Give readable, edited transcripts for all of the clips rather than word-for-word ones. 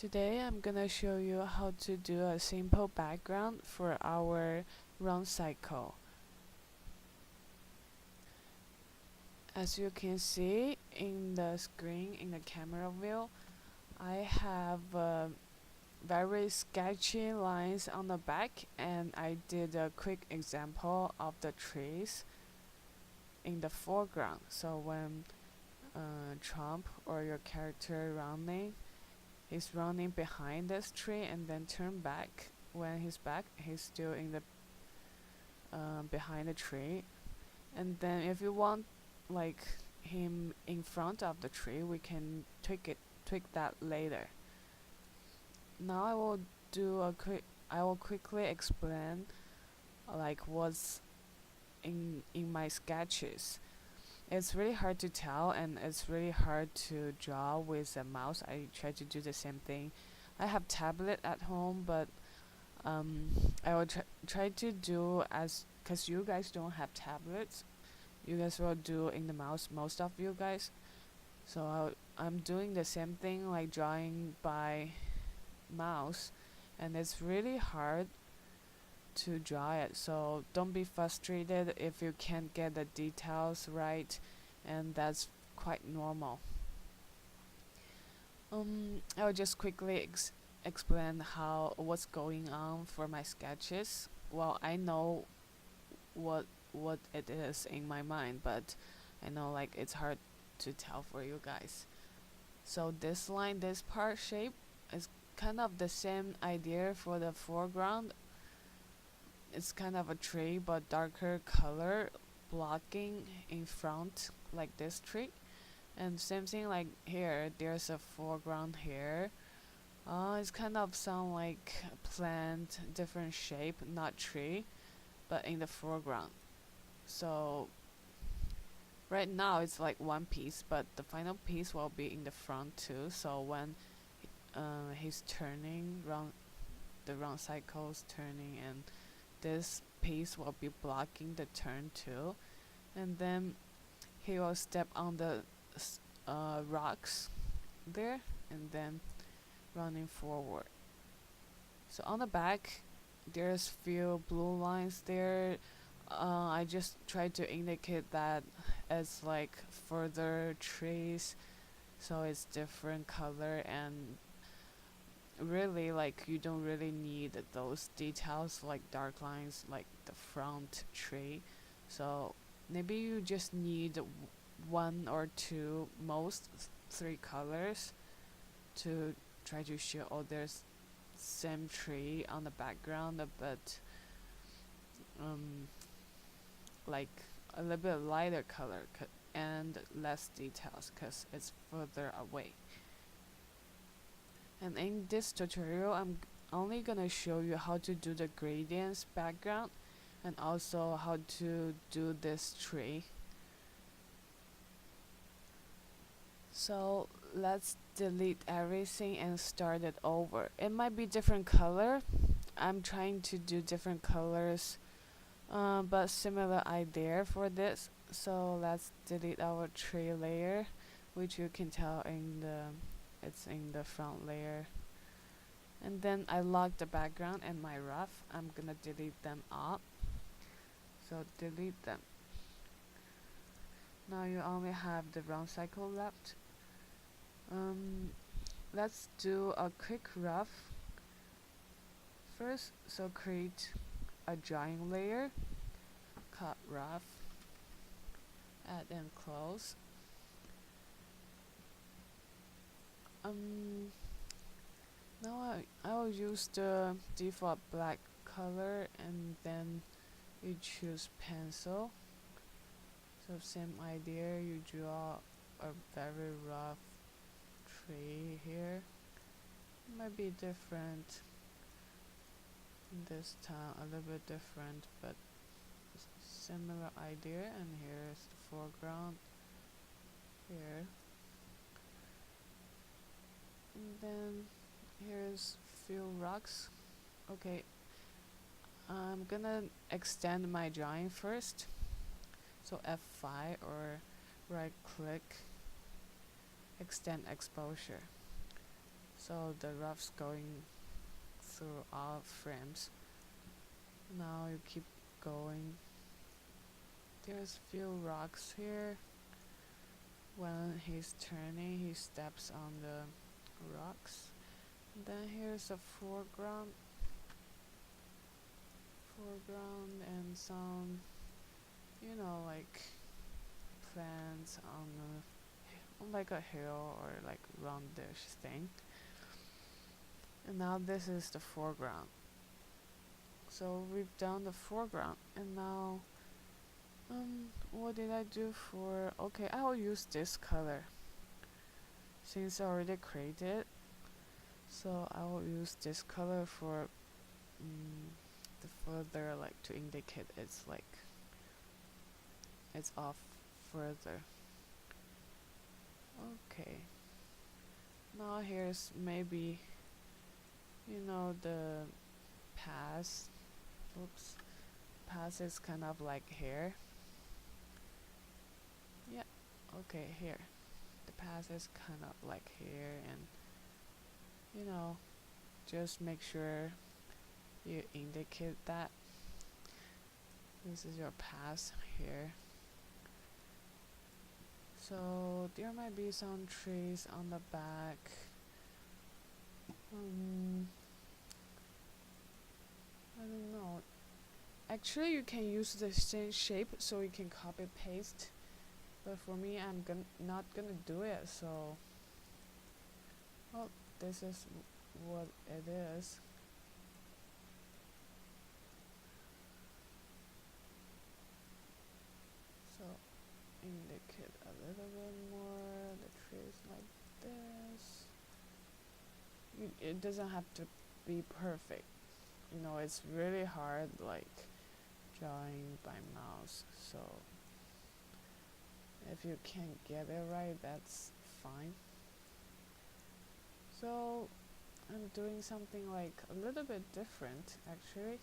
Today I'm gonna show you how to do a simple background for our run cycle. As you can see in the screen in the camera view, I have very sketchy lines on the back, and I did a quick example of the trees in the foreground. So when Trump or your character running, he's running behind this tree and then turn back. When he's back, he's still in the behind the tree. And then if you want like him in front of the tree, we can tweak that later. Now I will quickly explain like what's in my sketches. It's really hard to tell, and it's really hard to draw with a mouse. I try to do the same thing. I have tablet at home, but I will try to do as, cause you guys don't have tablets. You guys will do in the mouse, most of you guys. So I'm doing the same thing, like drawing by mouse, and it's really hard to draw it. So don't be frustrated if you can't get the details right, and that's quite normal. I'll just quickly explain what's going on for my sketches. Well, I know what it is in my mind, but I know like it's hard to tell for you guys. So this line, this part shape is kind of the same idea for the foreground. It's kind of a tree but darker color blocking in front like this tree. And same thing like here, there's a foreground here. It's kind of sound like a plant, different shape, not tree, but in the foreground. So right now it's like one piece, but the final piece will be in the front too. So when he's turning round, the round cycle's turning, and this piece will be blocking the turn too. And then he will step on the rocks there, and then running forward. So on the back, there's few blue lines there. I just tried to indicate that as like further trees, so it's different color, and really like you don't really need those details like dark lines like the front tree. So maybe you just need one or two, most three colors to try to show, oh, there's same tree on the background, but like a little bit lighter color and less details because it's further away. And in this tutorial, I'm only gonna show you how to do the gradients background, and also how to do this tree. So let's delete everything and start it over. It might be different color. I'm trying to do different colors, but similar idea for this. So let's delete our tree layer, which you can tell it's in the front layer. And then I lock the background and my rough. I'm gonna delete them all. So delete them. Now you only have the round cycle left. Let's do a quick rough first. So create a drawing layer, cut rough, add and close. Now I will use the default black color, and then you choose pencil. So same idea, you draw a very rough tree here. It might be different this time, a little bit different, but similar idea. And here's the foreground here, and then here's few rocks. Okay, I'm gonna extend my drawing first. So F5 or right click, extend exposure. so the rough's going through all frames. Now you keep going. There's few rocks here. When he's turning, he steps on the rocks. And then here's a foreground and some, you know, like plants on like a hill or like roundish thing. And now this is the foreground. So we've done the foreground, and now what did I do for, okay, I'll use this color since I already created, so I will use this color for the further, like to indicate it's like it's off further. Okay, now here's maybe, you know, the pass. Oops, pass is kind of like here. Yeah, okay, here the pass is kind of like here, and you know, just make sure you indicate that this is your pass here. So there might be some trees on the back. I don't know. Actually, you can use the same shape so you can copy paste, but for me, I'm not gonna do it. So, well, this is what it is. So indicate a little bit more the trees like this. It doesn't have to be perfect. You know, it's really hard, like drawing by mouse. So if you can't get it right, that's fine. So I'm doing something like a little bit different, actually,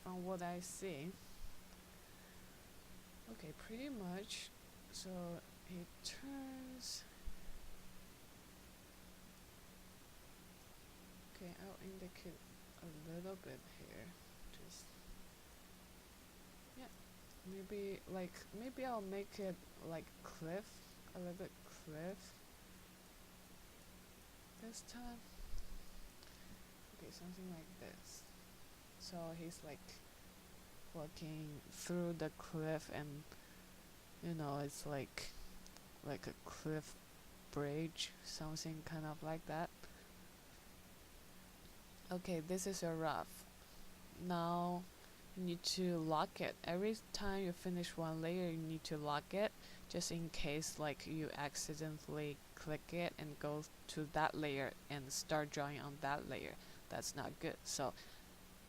from what I see. Okay, pretty much. So it turns. Okay, I'll indicate a little bit here. Just, yeah, maybe I'll make it like cliff, a little bit cliff this time. Okay, something like this. So he's like walking through the cliff, and you know, it's like a cliff bridge, something kind of like that. Okay, this is a rough. Now you need to lock it. Every time you finish one layer, you need to lock it, just in case like you accidentally click it and go to that layer and start drawing on that layer. That's not good. So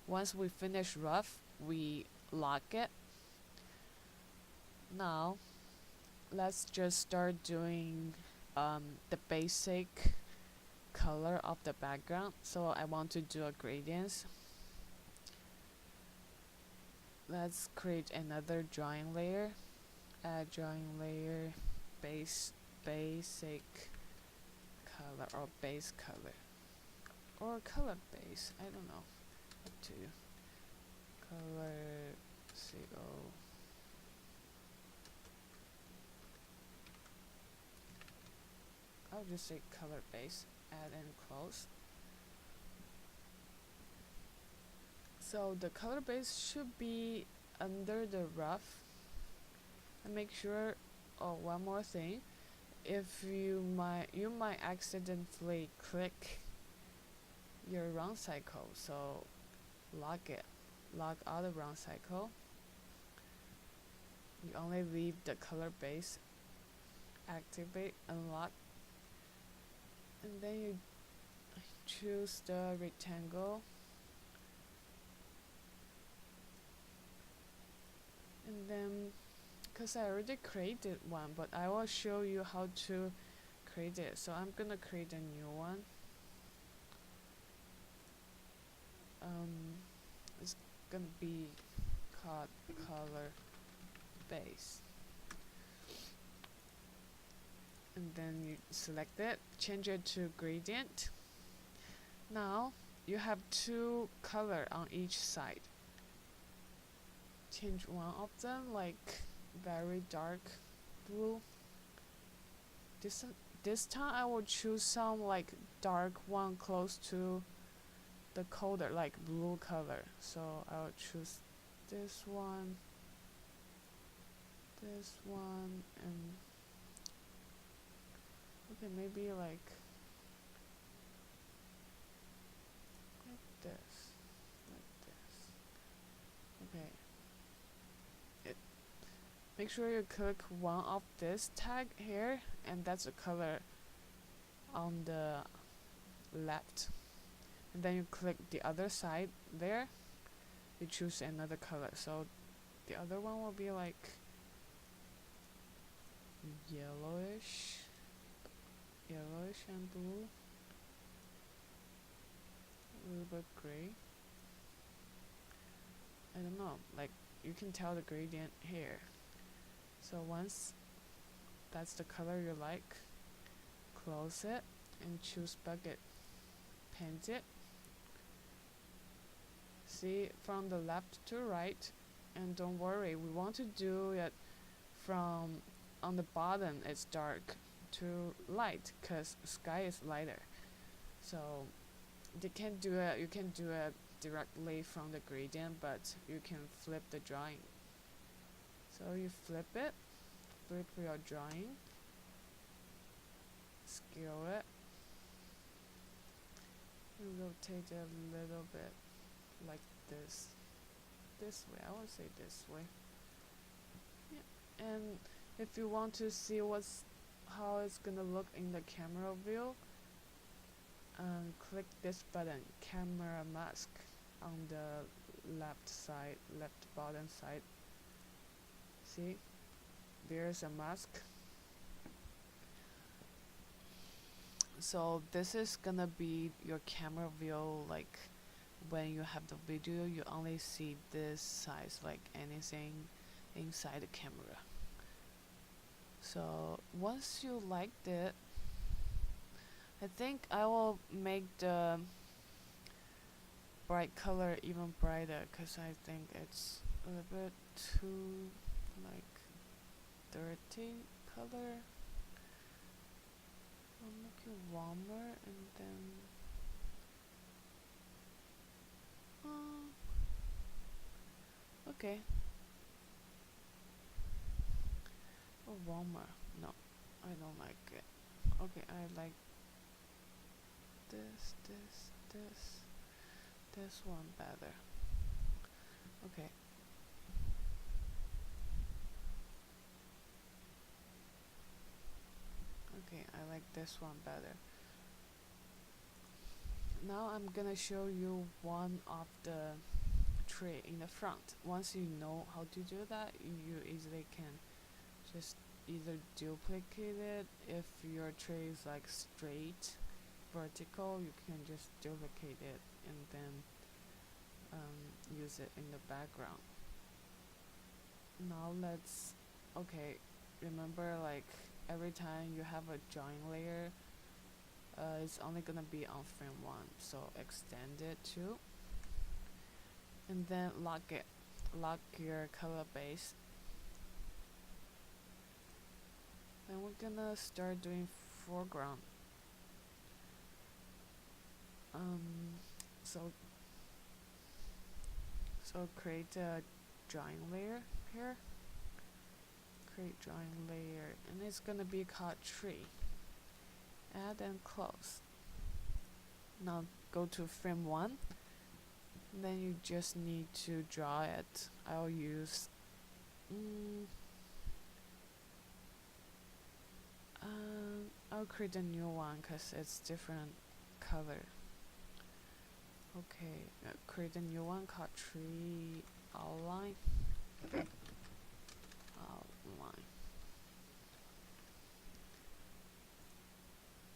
once we finish rough, we lock it. Now let's just start doing the basic color of the background. So I want to do a gradient. Let's create another drawing layer. Add drawing layer, basic color, or base color, or color base, I don't know, up to you. Color CO. I'll just say color base, add and close. So the color base should be under the rough. And make sure, oh, one more thing, if you might accidentally click your run cycle, so lock out the run cycle. You only leave the color base, activate, unlock, and then you choose the rectangle, and then because I already created one, but I will show you how to create it. So I'm gonna create a new one. It's gonna be called color base. and then you select it, change it to gradient. Now you have two color on each side. Change one of them, like very dark blue. This time I will choose some like dark one close to the color, like blue color. So I will choose this one, and okay, maybe like this, Okay. Make sure you click one of this tag here, and that's the color on the left. And then you click the other side there, you choose another color. So the other one will be like yellowish and blue, a little bit gray. I don't know, like you can tell the gradient here. So once that's the color you like, close it and choose bucket, paint it. See from the left to right, and don't worry, we want to do it from on the bottom it's dark to light, because sky is lighter. So you can do it directly from the gradient, but you can flip the drawing. So you flip your drawing, scale it, and rotate it a little bit like this way. I would say this way. Yeah. And if you want to see how it's gonna look in the camera view, click this button, camera mask, on the left bottom side. See, there's a mask. So this is gonna be your camera view. Like when you have the video, you only see this size, like anything inside the camera. So once you liked it, I think I will make the bright color even brighter, because I think it's a little bit too like dirty color. I'll make it warmer, and then okay. Oh, warmer. No, I don't like it. Okay, I like this one better. Okay. Okay, I like this one better. Now I'm gonna show you one of the tree in the front. Once you know how to do that, you easily can just either duplicate it. If your tree is like straight vertical, you can just duplicate it and then use it in the background. Now remember, like every time you have a drawing layer, it's only gonna be on frame 1, so extend it too, and then lock your color base. Then we're gonna start doing foreground. So create a drawing layer here. Create drawing layer, and it's gonna be called tree. Add and close. Now go to frame 1. Then you just need to draw it. I'll use I'll create a new one because it's different color. Okay, create a new one called tree outline.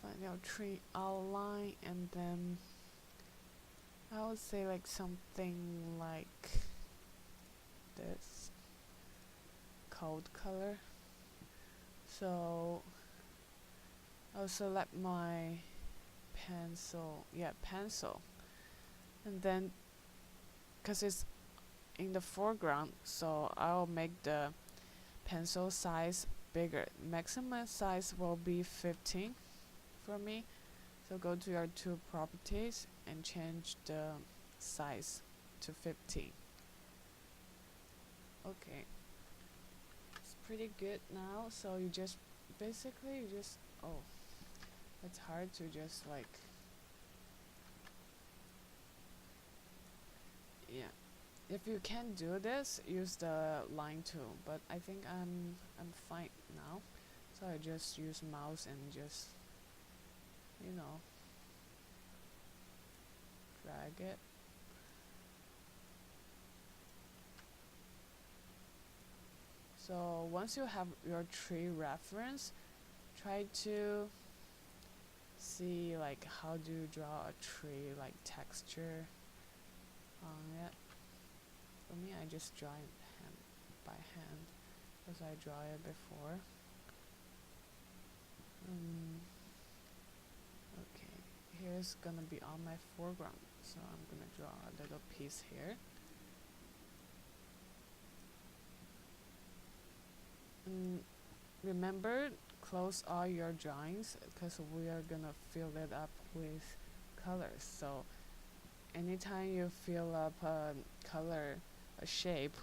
Find out tree outline, and then I would say like something like this, cold color. So I'll select my pencil, yeah, pencil, and then because it's in the foreground, so I'll make the pencil size bigger. Maximum size will be 15 for me. So go to your tool properties and change the size to 15. Okay, it's pretty good now. So you just basically oh, it's hard to just like, yeah. If you can't do this, use the line tool. But I think I'm fine now, so I just use mouse and just, you know, drag it. So once you have your tree reference, try to see like how do you draw a tree, like texture on it. For me, I just draw it by hand because I draw it before. Okay, here's gonna be on my foreground, so I'm gonna draw a little piece here. Remember, close all your drawings because we are gonna fill it up with colors. So anytime you fill up a color, a shape,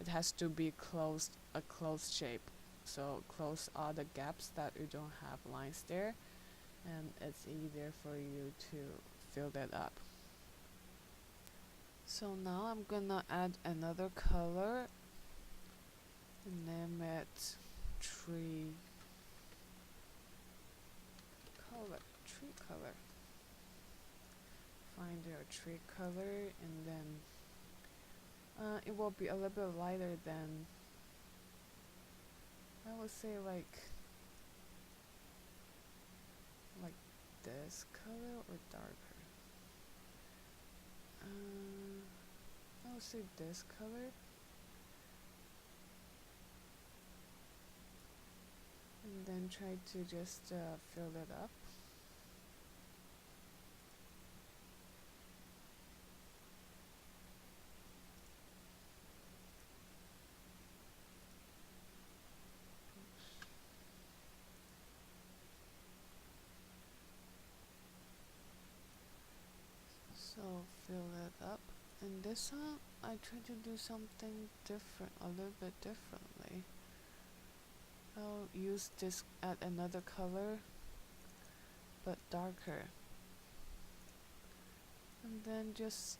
it has to be a closed shape. So close all the gaps that you don't have lines there, and it's easier for you to fill that up. So now I'm gonna add another color and name it tree color. Find your tree color, and then it will be a little bit lighter than, I would say, like this color or darker. I would say this color, and then try to just fill it up. So fill it up. And this one, I try to do something different, a little bit differently. I'll use this, add another color, but darker. And then just,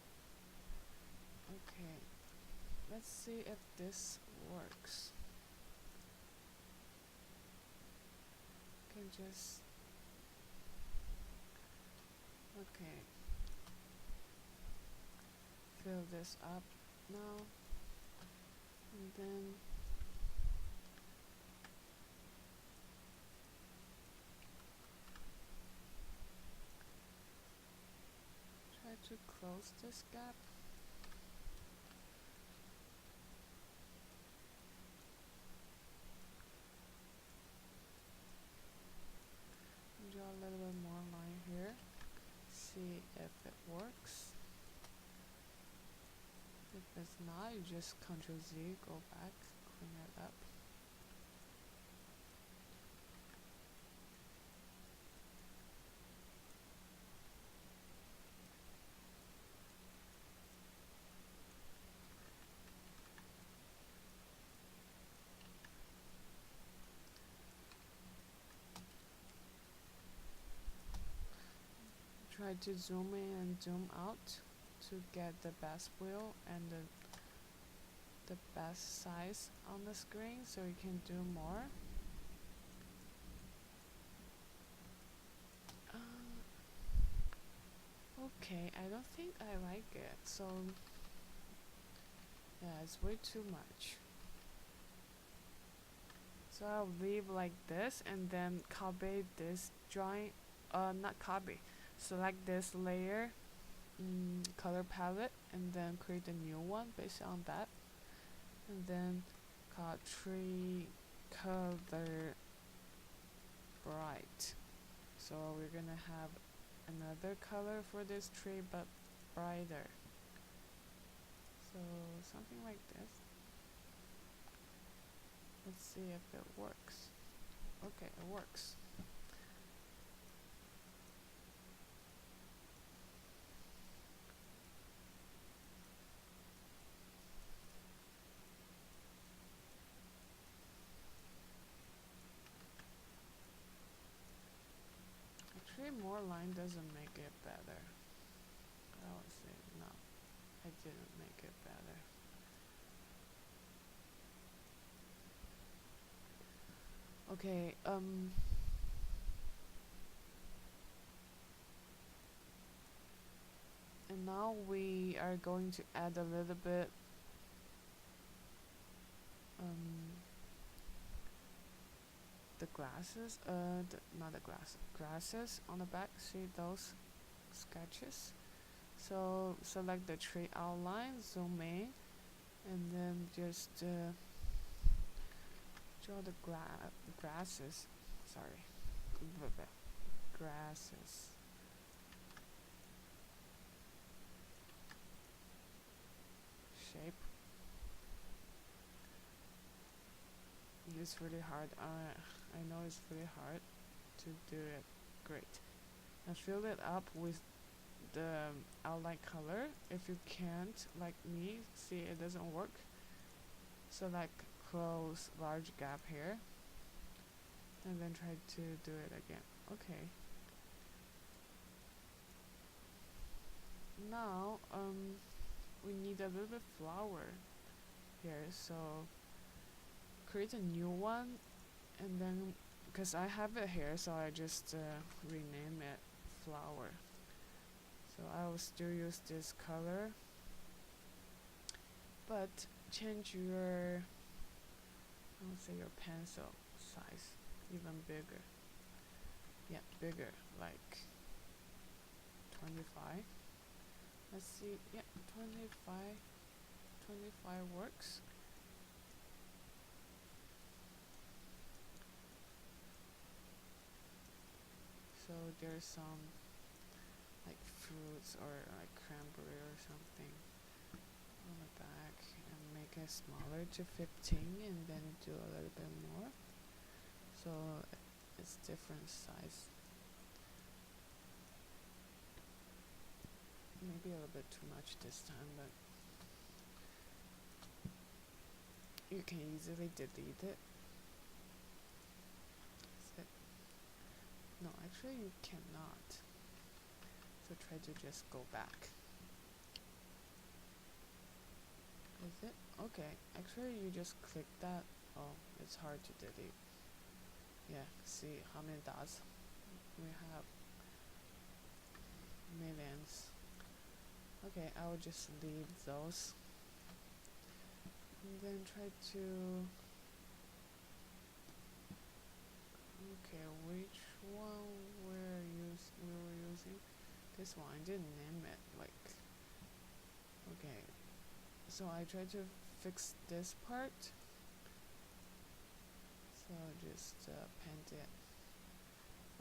okay, let's see if this works. Can just, okay, fill this up now, and then try to close this gap. And draw a little bit more line here. See if it works. If it's not, you just Ctrl Z, go back, clean it up. Try to zoom in and zoom out to get the best view and the best size on the screen, so you can do more. Okay, I don't think I like it, so yeah, it's way too much. So I'll leave like this and then copy this drawing, not copy, select this layer, color palette, and then create a new one based on that, and then call tree color bright. So we're gonna have another color for this tree, but brighter. So something like this. Let's see if it works. Okay, it works. Actually, more line doesn't make it better. I would say no, I didn't make it better. Okay, and now we are going to add a little bit the glasses, not the grasses on the back. See those sketches? So select the tree outline, zoom in, and then just draw the grasses. Sorry, grasses. Shape. It's really hard. I know it's really hard to do it. Great. Now fill it up with the outline color. If you can't, like me, see it doesn't work. So like close large gap here, and then try to do it again. Okay. Now we need a little bit flower here. So create a new one, and then because I have it here, so I just rename it flower. So I will still use this color, but change your, I would say, your pencil size even bigger. Yeah, bigger, like 25. Let's see. Yeah, 25 works. So there's some like fruits or like cranberry or something on the back, and make it smaller to 15, and then do a little bit more, so it's different size. Maybe a little bit too much this time, but you can easily delete it. No, actually you cannot. So try to just go back. Is it? Okay, actually you just click that. Oh, it's hard to delete. Yeah, see how many dots? We have millions. Okay, I will just leave those. And then try to... Okay, which one we were using? This one, I didn't name it, like... Okay, so I tried to fix this part. So just paint it.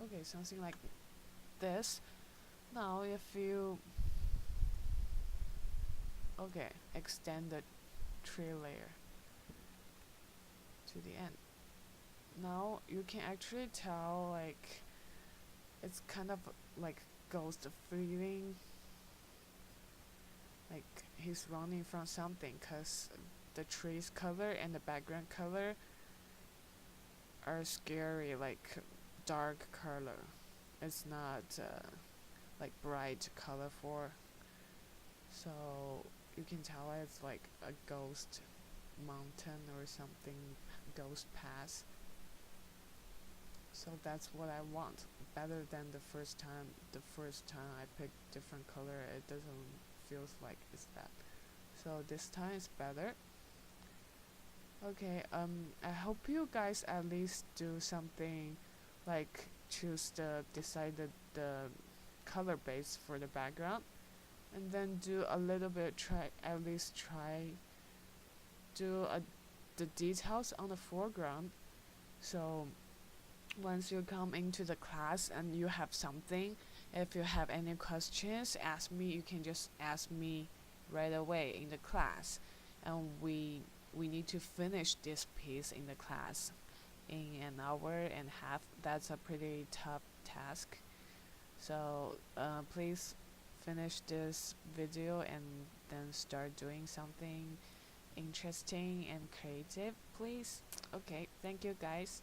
Okay, something like this. Now if you... Okay, extend the tree layer to the end. Now you can actually tell, like, it's kind of like ghost feeling, like he's running from something, cause the tree's color and the background color are scary, like dark color. It's not like bright colorful, so you can tell it's like a ghost mountain or something, ghost pass. So that's what I want, better than the first time. The first time I picked different color, it doesn't feels like it's that. So this time it's better. Okay, I hope you guys at least do something like decide the color base for the background, and then do a little bit, try do the details on the foreground. So once you come into the class and you have something, if you have any questions, ask me. You can just ask me right away in the class, and we need to finish this piece in the class in an hour and a half. That's a pretty tough task. So please finish this video and then start doing something interesting and creative, please. Okay, thank you guys.